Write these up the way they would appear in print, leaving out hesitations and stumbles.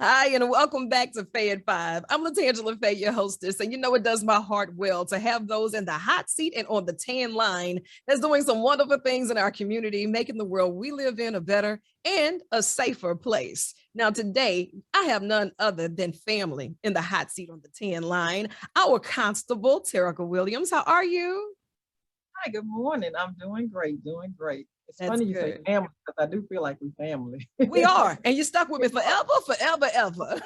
Hi, and welcome back to Fay at Five. I'm LaTangela Fay, your hostess, and you know it does my heart well to have those in the hot seat and on the tan line that's doing some wonderful things in our community, making the world we live in a better and a safer place. Now, today, I have none other than family in the hot seat on the tan line. Our Constable, Terrica Williams. How are you? Hi, good morning. I'm doing great, doing great. It's That's funny you say good. family because I do feel like we family. We are, and you stuck with me forever, forever, ever.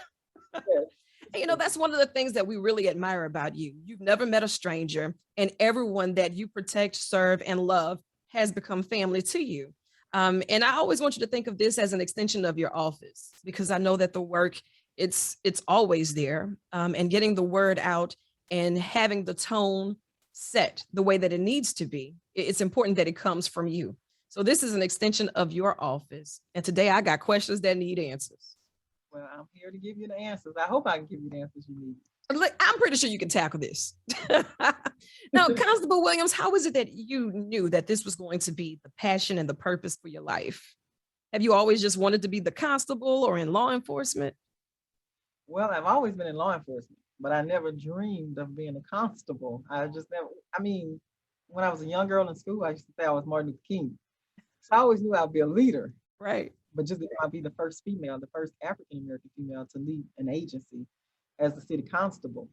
Yes, And, that's one of the things that we really admire about you. You've never met a stranger, and everyone that you protect, serve, and love has become family to you. And I always want you to think of this as an extension of your office because I know that the work it's always there, and getting the word out and having the tone set the way that it needs to be. It's important that it comes from you. So this is an extension of your office, and today I got questions that need answers. well, I'm here to give you the answers. I hope I can give you the answers you need. Look, I'm pretty sure you can tackle this. Now, Constable Williams, how is it that you knew that this was going to be the passion and the purpose for your life? Have you always just wanted to be the constable or in law enforcement? Well, I've always been in law enforcement, but I never dreamed of being a constable. I just never, I mean, when I was a young girl in school, I used to say I was Martin Luther King. So I always knew I'd be a leader, Right. but just I'd be the first female, the first African American female to lead an agency as the city constable.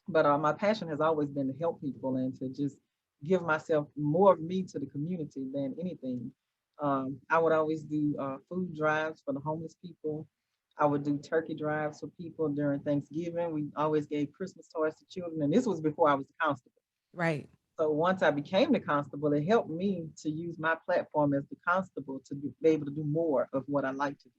But my passion has always been to help people and to just give myself more of me to the community than anything. I would always do food drives for the homeless people. I would do turkey drives for people during Thanksgiving. We always gave Christmas toys to children, and this was before I was a constable. Right. So once I became the constable, it helped me to use my platform as the constable to be able to do more of what I like to do.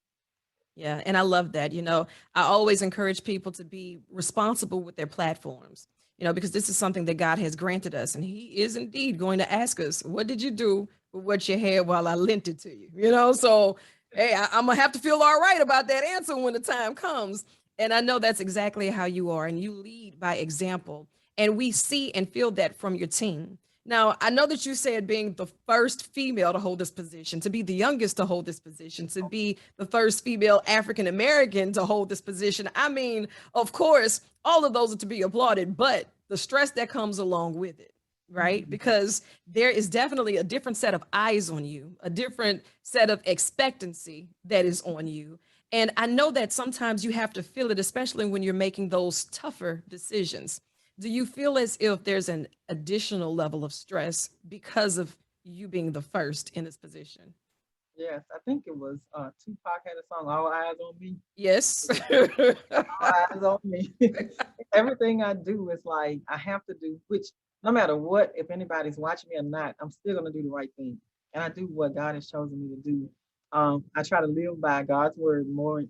Yeah, and I love that. I always encourage people to be responsible with their platforms, because this is something that God has granted us. And He is indeed going to ask us, what did you do with what you had while I lent it to you? So hey, I'm going to have to feel all right about that answer when the time comes. And I know that's exactly how you are. And you lead by example. And we see and feel that from your team. Now, I know that you said being the first female to hold this position, to be the youngest to hold this position, to be the first female African American to hold this position. I mean, of course, all of those are to be applauded, but the stress that comes along with it, right? Mhm. Because there is definitely a different set of eyes on you, a different set of expectancy that is on you. And I know that sometimes you have to feel it, especially when you're making those tougher decisions. Do you feel as if there's an additional level of stress because of you being the first in this position? Yes, I think it was Tupac had a song, All Eyes on Me. Yes. All eyes on me. Everything I do is like I have to do, which no matter what, if anybody's watching me or not, I'm still gonna do the right thing. And I do what God has chosen me to do. I try to live by God's word more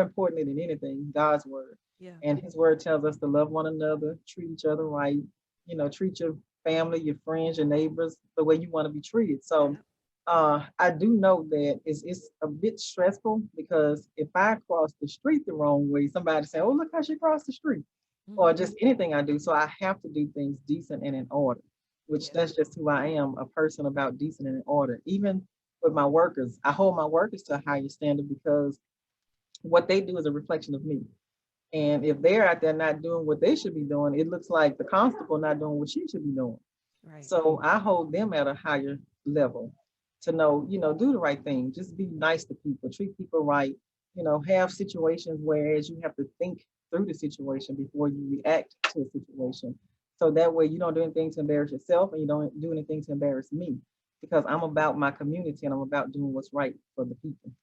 importantly than anything, God's word. Yeah. And his word tells us to love one another, treat each other right, treat your family, your friends, your neighbors the way you want to be treated. So Yeah. I do know that it's a bit stressful because if I cross the street the wrong way, somebody say, "Oh, look how she crossed the street," or Mhm. just anything I do. So I have to do things decent and in order, which Yeah. that's just who I am, a person about decent and in order. Even with my workers, I hold my workers to a higher standard because what they do is a reflection of me. And if they're out there not doing what they should be doing, it looks like the constable not doing what she should be doing. Right. So I hold them at a higher level to know, do the right thing. Just be nice to people, treat people right, have situations whereas you have to think through the situation before you react to a situation. So that way you don't do anything to embarrass yourself and you don't do anything to embarrass me because I'm about my community and I'm about doing what's right for the people.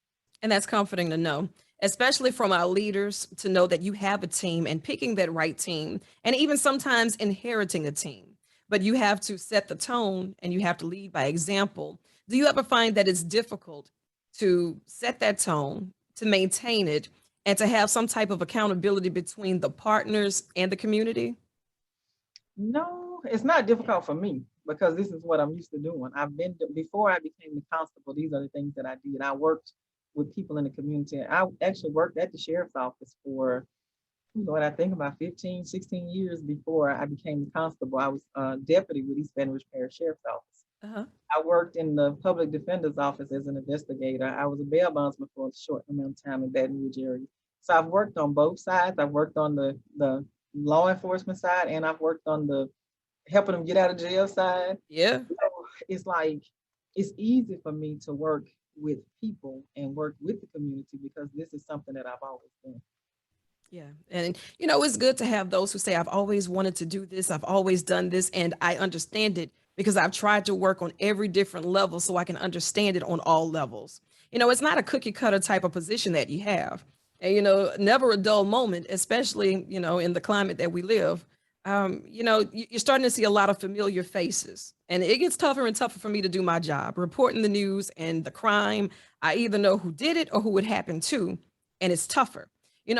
And that's comforting to know, especially from our leaders, to know that you have a team and picking that right team, and even sometimes inheriting a team. But you have to set the tone and you have to lead by example. Do you ever find that it's difficult to set that tone, to maintain it, and to have some type of accountability between the partners and the community? No, it's not difficult for me because this is what I'm used to doing. Before I became the constable, these are the things that I did. I worked with people in the community. I actually worked at the sheriff's office for, what I think about 15, 16 years before I became the constable. I was a deputy with East Baton Rouge Parish Sheriff's Office. Uh-huh. I worked in the public defender's office as an investigator. I was a bail bondsman for a short amount of time in Baton Rouge area. So I've worked on both sides. I've worked on the law enforcement side, and I've worked on the helping them get out of jail side. Yeah. So it's like it's easy for me to work with people and work with the community because this is something that I've always done. Yeah. And, it's good to have those who say, I've always wanted to do this. I've always done this. And I understand it because I've tried to work on every different level so I can understand it on all levels. It's not a cookie cutter type of position that you have. And, never a dull moment, especially, in the climate that we live. You're starting to see a lot of familiar faces. And it gets tougher and tougher for me to do my job, reporting the news and the crime. I either know who did it or who it happened to, and it's tougher.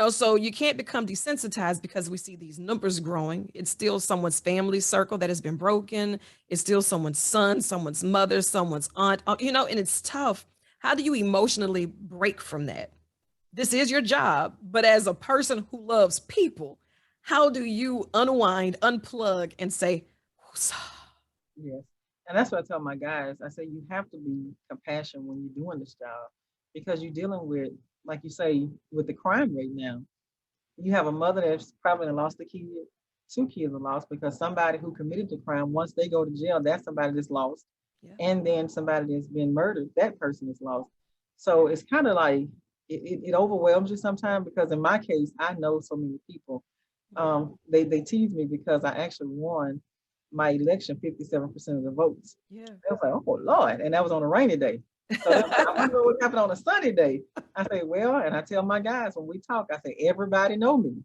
So you can't become desensitized because we see these numbers growing. It's still someone's family circle that has been broken. It's still someone's son, someone's mother, someone's aunt, and it's tough. How do you emotionally break from that? This is your job, but as a person who loves people, how do you unwind, unplug, and say, "Woosah"? Yes. And that's what I tell my guys. I say you have to be compassionate when you're doing this job because you're dealing with, like you say, with the crime rate now. You have a mother that's probably lost a kid, two kids are lost because somebody who committed the crime, once they go to jail, that's somebody that's lost. Yeah. And then somebody that's been murdered, that person is lost. So it's kind of like it overwhelms you sometimes because in my case, I know so many people. They tease me because I actually won my election 57% of the votes. Yeah. They was like, oh Lord, and that was on a rainy day. So they was like, I wonder what happened on a sunny day. I say, well, and I tell my guys when we talk, I say, everybody know me.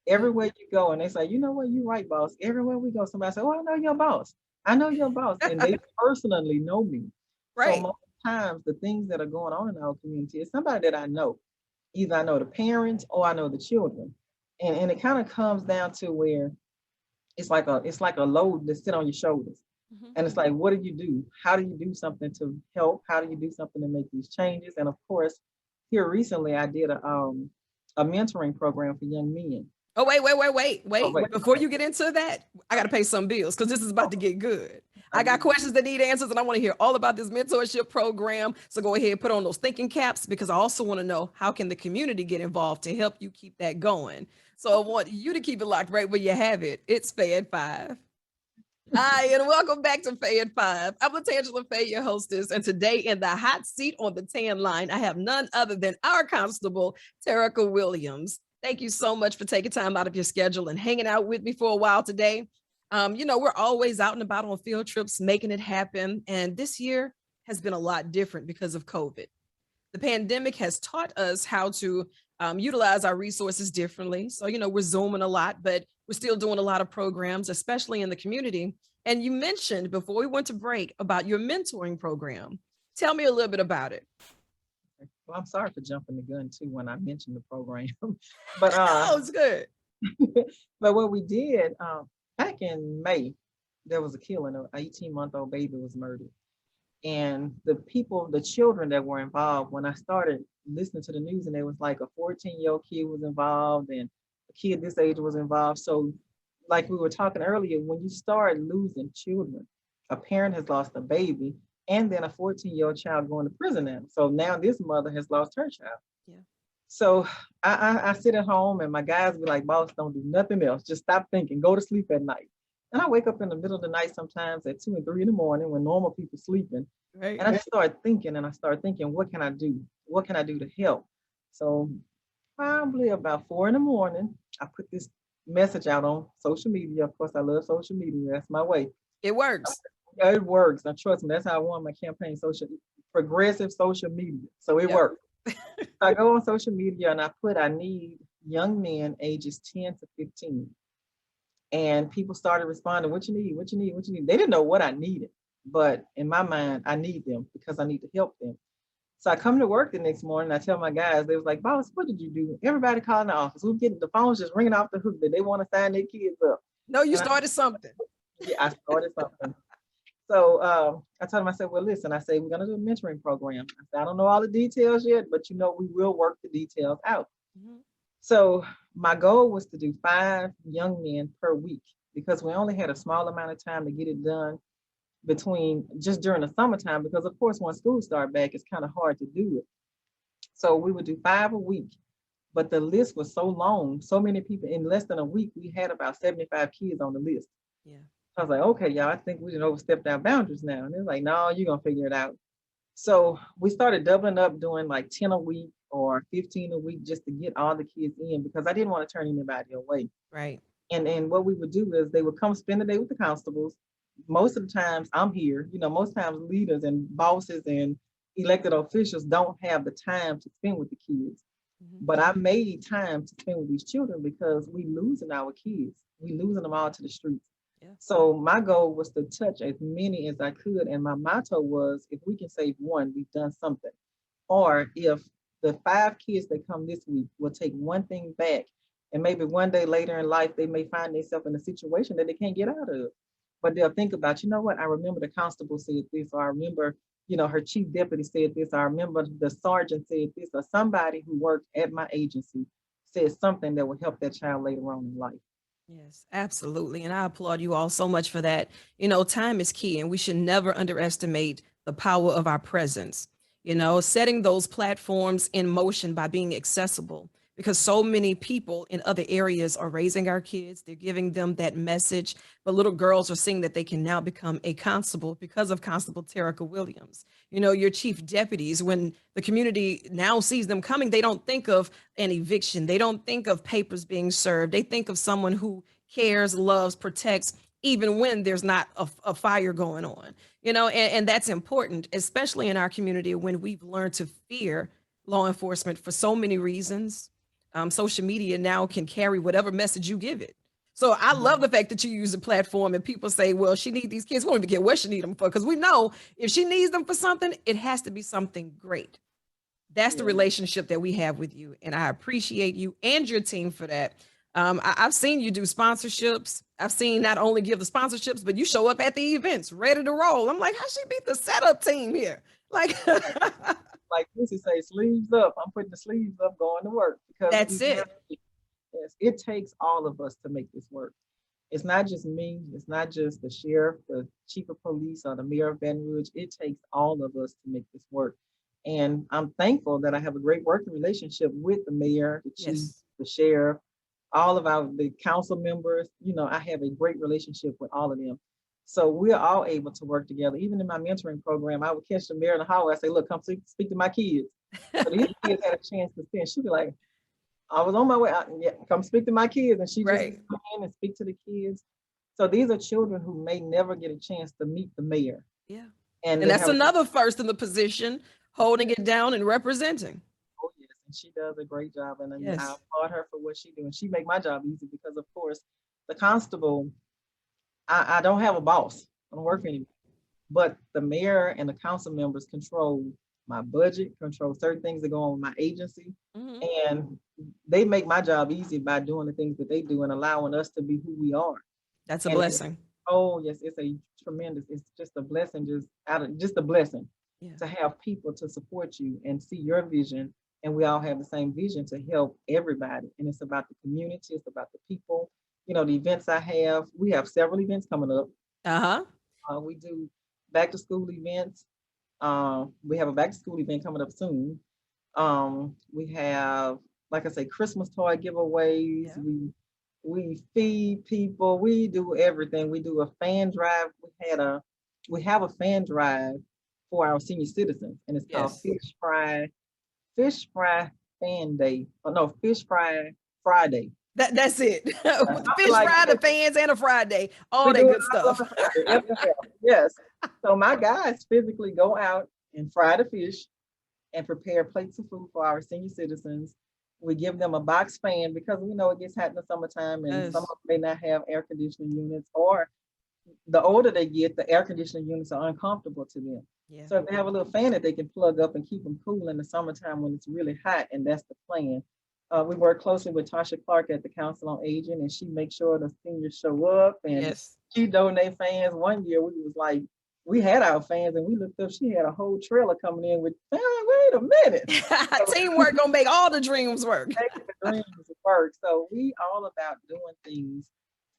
Everywhere you go, and they say, you know what, you're right, boss. Everywhere we go, somebody say, oh, I know your boss. I know your boss, and they personally know me. So Right. most times, the things that are going on in our community is somebody that I know. Either I know the parents or I know the children, and it kind of comes down to where it's like a load that sit on your shoulders. Mhm. And it's like, what do you do? How do you do something to help? How do you do something to make these changes? And of course, here recently I did a mentoring program for young men. Oh, wait, wait, wait, Oh, wait. wait, Before you get into that, I got to pay some bills because this is about to get good. I I got did. questions that need answers, and I want to hear all about this mentorship program. So go ahead, put on those thinking caps because I also want to know how can the community get involved to help you keep that going. So I want you to keep it locked right where you have it. It's Fay at 5. Hi, and welcome back to Fay at 5. I'm LaTangela Fay, your hostess, and today in the hot seat on the tan line, I have none other than our Constable, Terrica Williams. Thank you so much for taking time out of your schedule and hanging out with me for a while today. We're always out and about on field trips, making it happen, and this year has been a lot different because of COVID. The pandemic has taught us how to utilize our resources differently. So, we're Zooming a lot, but we're still doing a lot of programs, especially in the community. And you mentioned before we went to break about your mentoring program. Tell me a little bit about it. Well, I'm sorry for jumping the gun too when I mentioned the program, but Oh, it's good. but what we did back in May, there was a killing. An 18-month-old baby was murdered. And the children that were involved, when I started listening to the news, and there was like a 14-year-old kid was involved, and a kid this age was involved. So, like we were talking earlier, when you start losing children, a parent has lost a baby, and then a 14-year-old child going to prison now. So now this mother has lost her child. Yeah. So I sit at home, and my guys be like, boss, don't do nothing else. Just stop thinking. Go to sleep at night. And I wake up in the middle of the night sometimes at 2 and 3 in the morning when normal people sleeping. Right. And I start thinking, what can I do? What can I do to help? So probably about 4 in the morning, I put this message out on social media. Of course, I love social media. That's my way. It works. Yeah, it works. Now trust me, that's how I won my campaign, progressive social media. So it Yep. works. I go on social media and I need young men ages 10 to 15. And people started responding, what you need, what you need, what you need. They didn't know what I needed, but in my mind, I need them because I need to help them. So I come to work the next morning. I tell my guys, they was like, boss, what did you do? Everybody calling the office. We getting the phones just ringing off the hook that they want to sign their kids up. No, you And started something. I started something. So I told them, I said, well, listen, I say, we're going to do a mentoring program. I said, I don't know all the details yet, but we will work the details out. Mhm. So my goal was to do 5 young men per week because we only had a small amount of time to get it done between just during the summertime, because of course, when school started back, it's kind of hard to do it. So we would do 5 a week. but the list was so long, so many people. In less than a week, we had about 75 kids on the list. Yeah. I was like, okay, y'all, I think we done overstepped our boundaries now. And they're like, no, you're gonna figure it out. So we started doubling up, doing like 10 a week or 15 a week just to get all the kids in because I didn't want to turn anybody away. Right. And what we would do is they would come spend the day with the constables. Most of the times I'm here, most times leaders and bosses and elected officials don't have the time to spend with the kids. Mhm. But I made time to spend with these children because we losing our kids. We losing them all to the streets. Yeah. So my goal was to touch as many as I could. And my motto was, if we can save one, we've done something. Or if the 5 kids that come this week will take one thing back, and maybe one day later in life, they may find themselves in a situation that they can't get out of. But they'll think about, you know what, I remember the constable said this, or I remember, her chief deputy said this, or I remember the sergeant said this, or somebody who worked at my agency said something that will help that child later on in life. Yes, absolutely. And I applaud you all so much for that. Time is key, and we should never underestimate the power of our presence. Setting those platforms in motion by being accessible, because so many people in other areas are raising our kids. They're giving them that message. But little girls are seeing that they can now become a constable because of Constable Terrica Williams. Your chief deputies, when the community now sees them coming, they don't think of an eviction. They don't think of papers being served. They think of someone who cares, loves, protects, even when there's not a fire going on, and that's important, especially in our community when we've learned to fear law enforcement for so many reasons. Social media now can carry whatever message you give it. So I love the fact that you use a platform and people say, well, she needs these kids. We don't even care what she needs them for, because we know if she needs them for something, it has to be something great. That's the Yeah. relationship that we have with you. And I appreciate you and your team for that. I've seen you do sponsorships. I've seen not only give the sponsorships, but you show up at the events ready to roll. I'm like, how she beat the setup team here? Like, Like Lucy say, sleeves up. I'm putting the sleeves up, going to work because that's it. yes, it takes all of us to make this work. It's not just me. It's not just the sheriff, the chief of police, or the mayor of Baton Rouge. It takes all of us to make this work. And I'm thankful that I have a great working relationship with the mayor, the chief, Yes. the sheriff, all of the council members. I have a great relationship with all of them. So we're all able to work together. Even in my mentoring program, I would catch the mayor in the hallway. I say, look, come speak to my kids. So these kids had a chance to see. And she'd be like, I was on my way out, and yeah, come speak to my kids. And she just Right. come in and speak to the kids. So these are children who may never get a chance to meet the mayor. Yeah. And And they that's have, another first in the position, holding yeah, it down and representing. oh yes, and she does a great job. And I Yes. applaud her for what she does. And she make my job easy because, of course, the constable, I don't have a boss. I don't work for anybody. But the mayor and the council members control my budget, control certain things that go on with my agency. Hmm. And they make my job easy by doing the things that they do and allowing us to be who we are. That's a And blessing. oh yes, it's a tremendous, it's just a blessing, just a blessing Yeah. to have people to support you and see your vision. And we all have the same vision to help everybody. And it's about the community, it's about the people. The events we have several events coming up. Uh-huh. We do back to school events. We have a back to school event coming up soon. We have, like I say, Christmas toy giveaways. Yeah. We feed people. We do everything. We do a fan drive. We have a fan drive for our senior citizens, and it's called Yes. Fish Fry Fan Day. Oh no, Fish Fry Friday. That's it. Something With the fish like fry, the that. fans, and a Friday. All We that do it good all on stuff. a Friday. Yes. So my guys physically go out and fry the fish and prepare plates of food for our senior citizens. We give them a box fan because we know it gets hot in the summertime and some of Yes. them may not have air conditioning units, or the older they get, the air conditioning units are uncomfortable to them. Yeah. So if they have a little fan that they can plug up and keep them cool in the summertime when it's really hot, and that's the plan. We work closely with Tasha Clark at the Council on Aging, and she makes sure the seniors show up and Yes. she donate fans. One year we was like, we had our fans and we looked up, she had a whole trailer coming in with, wait a minute. So Teamwork gonna make all the dreams work. making the dreams work. So we all about doing things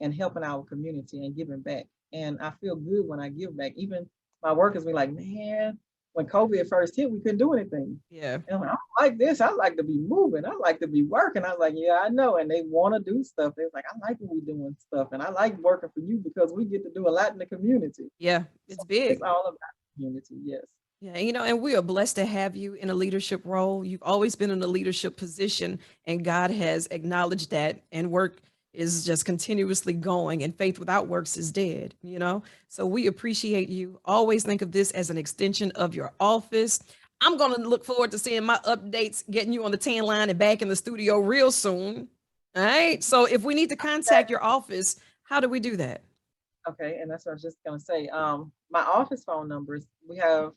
and helping our community and giving back. And I feel good when I give back. Even my workers be like, man, when COVID first hit, we couldn't do anything. Yeah. And I'm like, I don't like this. I like to be moving. I like to be working. I was like, yeah, I know. And they want to do stuff. They was like, I like when we doing stuff. And I like working for you because we get to do a lot in the community. Yeah. So It's it's big. all about community. Yes. Yeah, and we are blessed to have you in a leadership role. You've always been in a leadership position, and God has acknowledged that, and work is just continuously going, and faith without works is dead. So we appreciate you. Always think of this as an extension of your office. I'm going to look forward to seeing my updates, getting you on the 10 line and back in the studio real soon. All right. So if we need to contact your office, how do we do that? Okay. And that's what I was just going to say. My office phone numbers, we have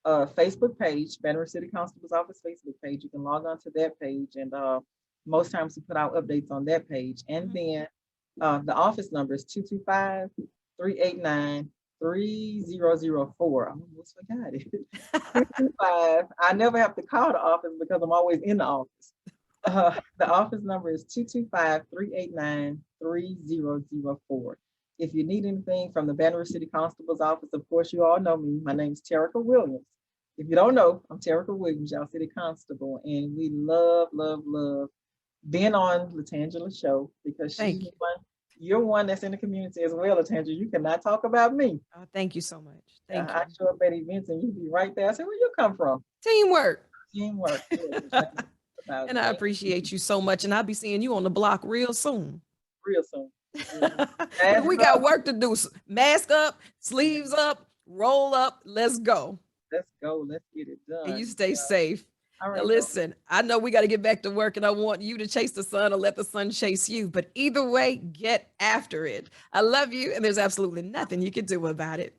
a Facebook page, Banner City Constable's Office Facebook page. You can log on to that page, and most times we put out updates on that page. And then the office number is 225-389-3004. I almost forgot it. 225. I never have to call the office because I'm always in the office. The office number is 225-389-3004. If you need anything from the Baton Rouge City Constable's office, of course, you all know me. My name is Terrica Williams. If you don't know, I'm Terrica Williams, y'all City Constable, and we love, love, love being on LaTangela show because Thank you. you're one that's in the community as well, LaTangela. You cannot talk about me. Thank you so much. Thank I you. show up at events and you be right there. I say, where you come from? Teamwork. Teamwork. And I appreciate you so much. And I'll be seeing you on the block real soon. Real soon. We got work to do. Mask up, sleeves up, roll up. Let's go. Let's go. Let's get it done. And you stay safe. All right, now listen, I know we got to get back to work, and I want you to chase the sun or let the sun chase you. But either way, get after it. I love you, and there's absolutely nothing you can do about it.